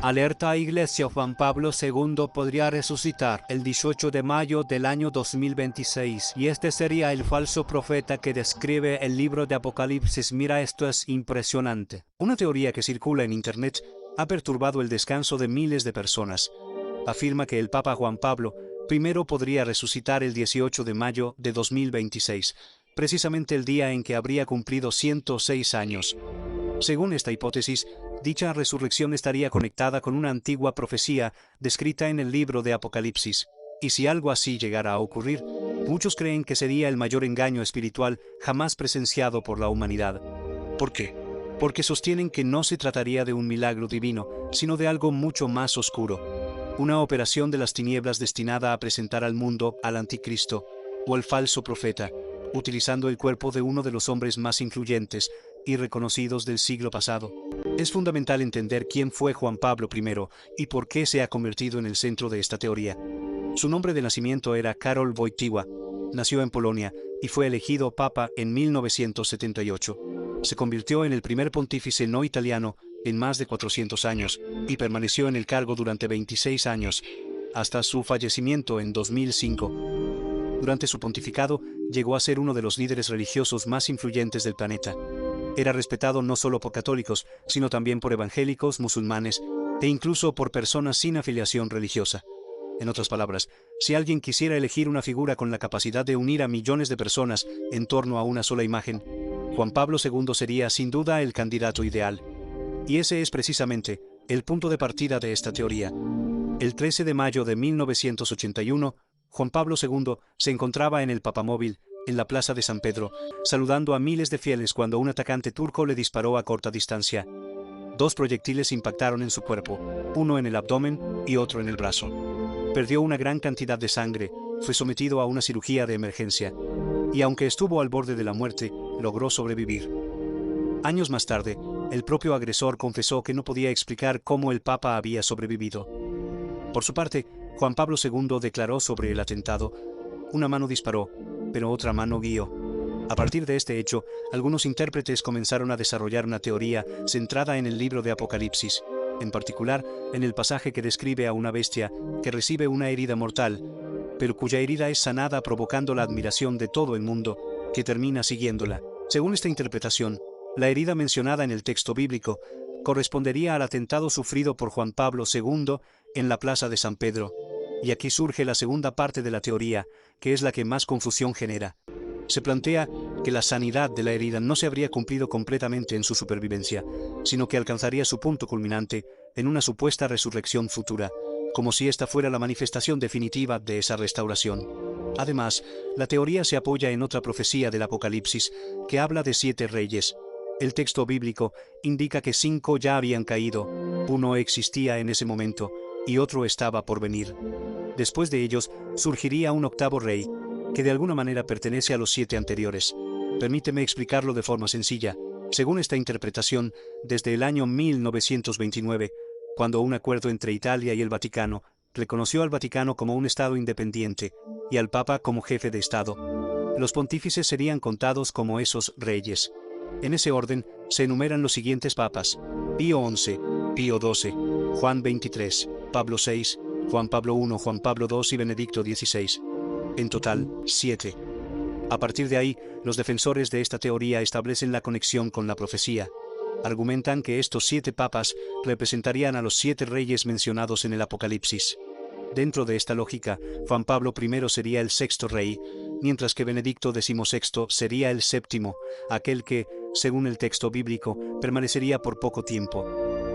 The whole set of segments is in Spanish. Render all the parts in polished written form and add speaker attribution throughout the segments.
Speaker 1: Alerta Iglesia: Juan Pablo II podría resucitar el 18 de mayo del año 2026 y este sería el falso profeta que describe el libro de Apocalipsis. Mira, esto es impresionante. Una teoría que circula en Internet ha perturbado el descanso de miles de personas. Afirma que el Papa Juan Pablo I podría resucitar el 18 de mayo de 2026, precisamente el día en que habría cumplido 106 años. Según esta hipótesis, dicha resurrección estaría conectada con una antigua profecía descrita en el libro de Apocalipsis. Y si algo así llegara a ocurrir, muchos creen que sería el mayor engaño espiritual jamás presenciado por la humanidad. ¿Por qué? Porque sostienen que no se trataría de un milagro divino, sino de algo mucho más oscuro. Una operación de las tinieblas destinada a presentar al mundo al anticristo o al falso profeta, utilizando el cuerpo de uno de los hombres más influyentes y reconocidos del siglo pasado. Es fundamental entender quién fue Juan Pablo I y por qué se ha convertido en el centro de esta teoría. Su nombre de nacimiento era Karol Wojtyła. Nació en Polonia y fue elegido papa en 1978. Se convirtió en el primer pontífice no italiano en más de 400 años y permaneció en el cargo durante 26 años, hasta su fallecimiento en 2005. Durante su pontificado, llegó a ser uno de los líderes religiosos más influyentes del planeta. Era respetado no solo por católicos, sino también por evangélicos, musulmanes e incluso por personas sin afiliación religiosa. En otras palabras, si alguien quisiera elegir una figura con la capacidad de unir a millones de personas en torno a una sola imagen, Juan Pablo II sería sin duda el candidato ideal. Y ese es precisamente el punto de partida de esta teoría. El 13 de mayo de 1981, Juan Pablo II se encontraba en el Papamóvil, en la plaza de San Pedro, saludando a miles de fieles cuando un atacante turco le disparó a corta distancia. 2 proyectiles impactaron en su cuerpo, uno en el abdomen y otro en el brazo. Perdió una gran cantidad de sangre, fue sometido a una cirugía de emergencia, y aunque estuvo al borde de la muerte, logró sobrevivir. Años más tarde, el propio agresor confesó que no podía explicar cómo el Papa había sobrevivido. Por su parte, Juan Pablo II declaró sobre el atentado: una mano disparó, pero otra mano guió. A partir de este hecho, algunos intérpretes comenzaron a desarrollar una teoría centrada en el libro de Apocalipsis, en particular en el pasaje que describe a una bestia que recibe una herida mortal, pero cuya herida es sanada provocando la admiración de todo el mundo, que termina siguiéndola. Según esta interpretación, la herida mencionada en el texto bíblico correspondería al atentado sufrido por Juan Pablo II en la plaza de San Pedro. Y aquí surge la segunda parte de la teoría, que es la que más confusión genera. Se plantea que la sanidad de la herida no se habría cumplido completamente en su supervivencia, sino que alcanzaría su punto culminante en una supuesta resurrección futura, como si esta fuera la manifestación definitiva de esa restauración. Además, la teoría se apoya en otra profecía del Apocalipsis, que habla de 7 reyes. El texto bíblico indica que 5 ya habían caído, uno existía en ese momento, y otro estaba por venir. Después de ellos, surgiría un 8º rey, que de alguna manera pertenece a los 7 anteriores. Permíteme explicarlo de forma sencilla. Según esta interpretación, desde el año 1929, cuando un acuerdo entre Italia y el Vaticano reconoció al Vaticano como un Estado independiente y al Papa como jefe de Estado, los pontífices serían contados como esos reyes. En ese orden se enumeran los siguientes papas: Pío XI, Pío XII, Juan XXIII, Pablo VI, Juan Pablo I, Juan Pablo II y Benedicto XVI. En total, 7. A partir de ahí, los defensores de esta teoría establecen la conexión con la profecía. Argumentan que estos 7 papas representarían a los 7 reyes mencionados en el Apocalipsis. Dentro de esta lógica, Juan Pablo I sería el 6º rey, mientras que Benedicto XVI sería el 7º, aquel que, según el texto bíblico, permanecería por poco tiempo.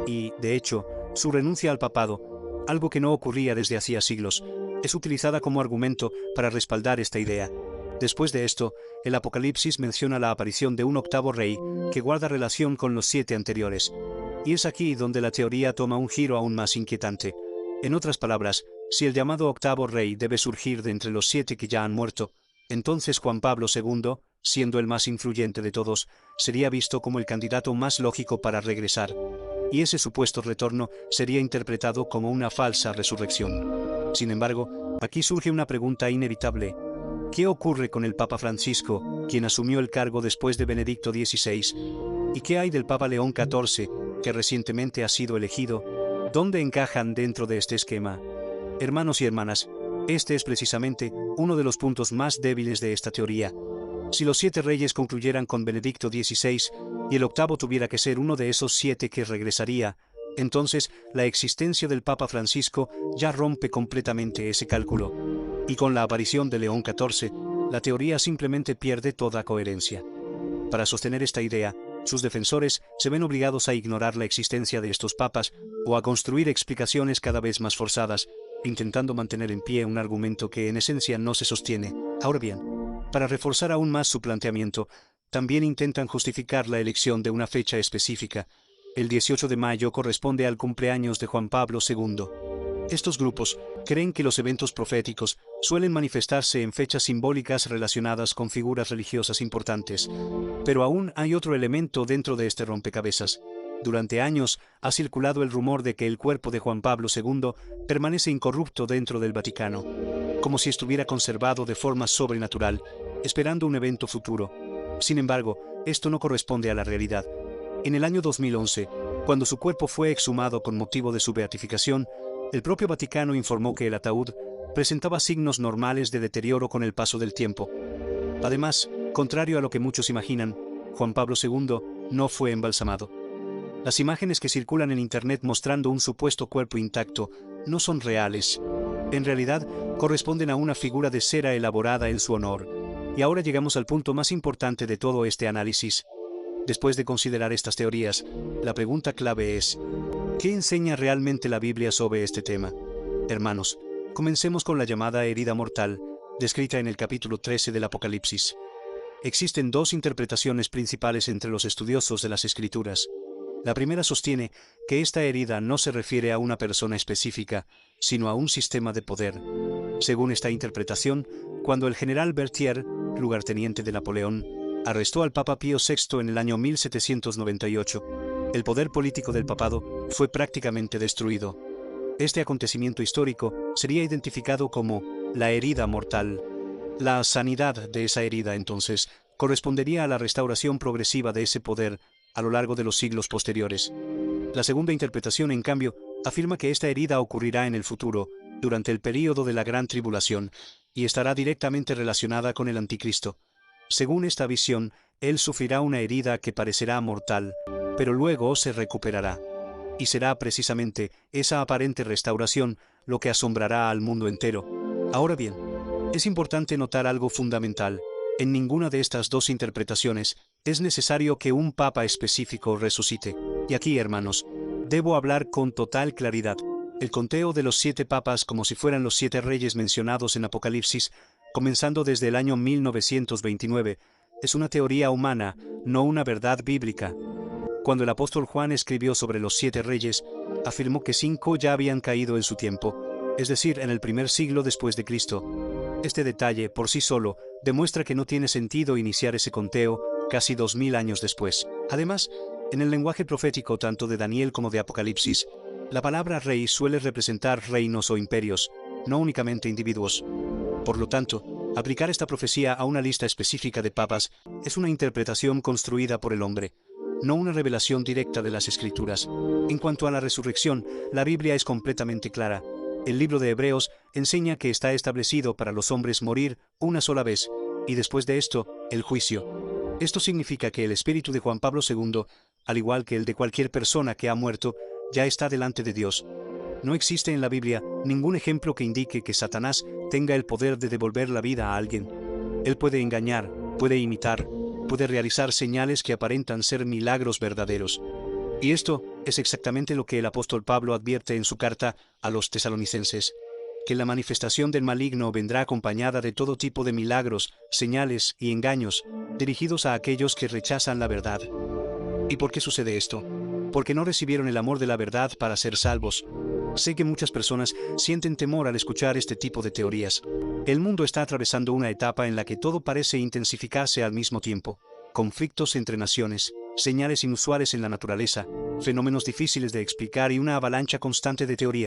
Speaker 1: Y, de hecho, su renuncia al papado, algo que no ocurría desde hacía siglos, es utilizada como argumento para respaldar esta idea. Después de esto, el Apocalipsis menciona la aparición de un 8º rey que guarda relación con los 7 anteriores. Y es aquí donde la teoría toma un giro aún más inquietante. En otras palabras, si el llamado 8º rey debe surgir de entre los 7 que ya han muerto, entonces Juan Pablo II, siendo el más influyente de todos, sería visto como el candidato más lógico para regresar. Y ese supuesto retorno sería interpretado como una falsa resurrección. Sin embargo, aquí surge una pregunta inevitable. ¿Qué ocurre con el Papa Francisco, quien asumió el cargo después de Benedicto XVI? ¿Y qué hay del Papa León XIV, que recientemente ha sido elegido? ¿Dónde encajan dentro de este esquema? Hermanos y hermanas, este es precisamente uno de los puntos más débiles de esta teoría. Si los 7 reyes concluyeran con Benedicto XVI y el octavo tuviera que ser uno de esos 7 que regresaría, entonces la existencia del Papa Francisco ya rompe completamente ese cálculo. Y con la aparición de León XIV, la teoría simplemente pierde toda coherencia. Para sostener esta idea, sus defensores se ven obligados a ignorar la existencia de estos papas o a construir explicaciones cada vez más forzadas, intentando mantener en pie un argumento que en esencia no se sostiene. Ahora bien, para reforzar aún más su planteamiento, también intentan justificar la elección de una fecha específica. El 18 de mayo corresponde al cumpleaños de Juan Pablo II. Estos grupos creen que los eventos proféticos suelen manifestarse en fechas simbólicas relacionadas con figuras religiosas importantes. Pero aún hay otro elemento dentro de este rompecabezas. Durante años ha circulado el rumor de que el cuerpo de Juan Pablo II permanece incorrupto dentro del Vaticano, como si estuviera conservado de forma sobrenatural, esperando un evento futuro. Sin embargo, esto no corresponde a la realidad. En el año 2011, cuando su cuerpo fue exhumado con motivo de su beatificación, el propio Vaticano informó que el ataúd presentaba signos normales de deterioro con el paso del tiempo. Además, contrario a lo que muchos imaginan, Juan Pablo II no fue embalsamado. Las imágenes que circulan en Internet mostrando un supuesto cuerpo intacto no son reales. En realidad, corresponden a una figura de cera elaborada en su honor. Y ahora llegamos al punto más importante de todo este análisis. Después de considerar estas teorías, la pregunta clave es: ¿qué enseña realmente la Biblia sobre este tema? Hermanos, comencemos con la llamada herida mortal, descrita en el capítulo 13 del Apocalipsis. Existen 2 interpretaciones principales entre los estudiosos de las Escrituras. La primera sostiene que esta herida no se refiere a una persona específica, sino a un sistema de poder. Según esta interpretación, cuando el general Berthier, lugarteniente de Napoleón, arrestó al Papa Pío VI en el año 1798, el poder político del papado fue prácticamente destruido. Este acontecimiento histórico sería identificado como la herida mortal. La sanidad de esa herida, entonces, correspondería a la restauración progresiva de ese poder a lo largo de los siglos posteriores. La segunda interpretación, en cambio, afirma que esta herida ocurrirá en el futuro, durante el período de la Gran Tribulación, y estará directamente relacionada con el Anticristo. Según esta visión, él sufrirá una herida que parecerá mortal, pero luego se recuperará. Y será precisamente esa aparente restauración lo que asombrará al mundo entero. Ahora bien, es importante notar algo fundamental. En ninguna de estas 2 interpretaciones es necesario que un papa específico resucite. Y aquí, hermanos, debo hablar con total claridad. El conteo de los 7 papas como si fueran los 7 reyes mencionados en Apocalipsis, comenzando desde el año 1929, es una teoría humana, no una verdad bíblica. Cuando el apóstol Juan escribió sobre los 7 reyes, afirmó que 5 ya habían caído en su tiempo, es decir, en el primer siglo después de Cristo. Este detalle, por sí solo, demuestra que no tiene sentido iniciar ese conteo casi 2000 años después. Además, en el lenguaje profético tanto de Daniel como de Apocalipsis, la palabra rey suele representar reinos o imperios, no únicamente individuos. Por lo tanto, aplicar esta profecía a una lista específica de papas es una interpretación construida por el hombre, no una revelación directa de las Escrituras. En cuanto a la resurrección, la Biblia es completamente clara. El libro de Hebreos enseña que está establecido para los hombres morir una sola vez, y después de esto, el juicio. Esto significa que el espíritu de Juan Pablo II, al igual que el de cualquier persona que ha muerto, ya está delante de Dios. No existe en la Biblia ningún ejemplo que indique que Satanás tenga el poder de devolver la vida a alguien. Él puede engañar, puede imitar, puede realizar señales que aparentan ser milagros verdaderos. Y esto es exactamente lo que el apóstol Pablo advierte en su carta a los tesalonicenses, que la manifestación del maligno vendrá acompañada de todo tipo de milagros, señales y engaños, dirigidos a aquellos que rechazan la verdad. ¿Y por qué sucede esto? Porque no recibieron el amor de la verdad para ser salvos. Sé que muchas personas sienten temor al escuchar este tipo de teorías. El mundo está atravesando una etapa en la que todo parece intensificarse al mismo tiempo. Conflictos entre naciones, señales inusuales en la naturaleza, fenómenos difíciles de explicar y una avalancha constante de teorías.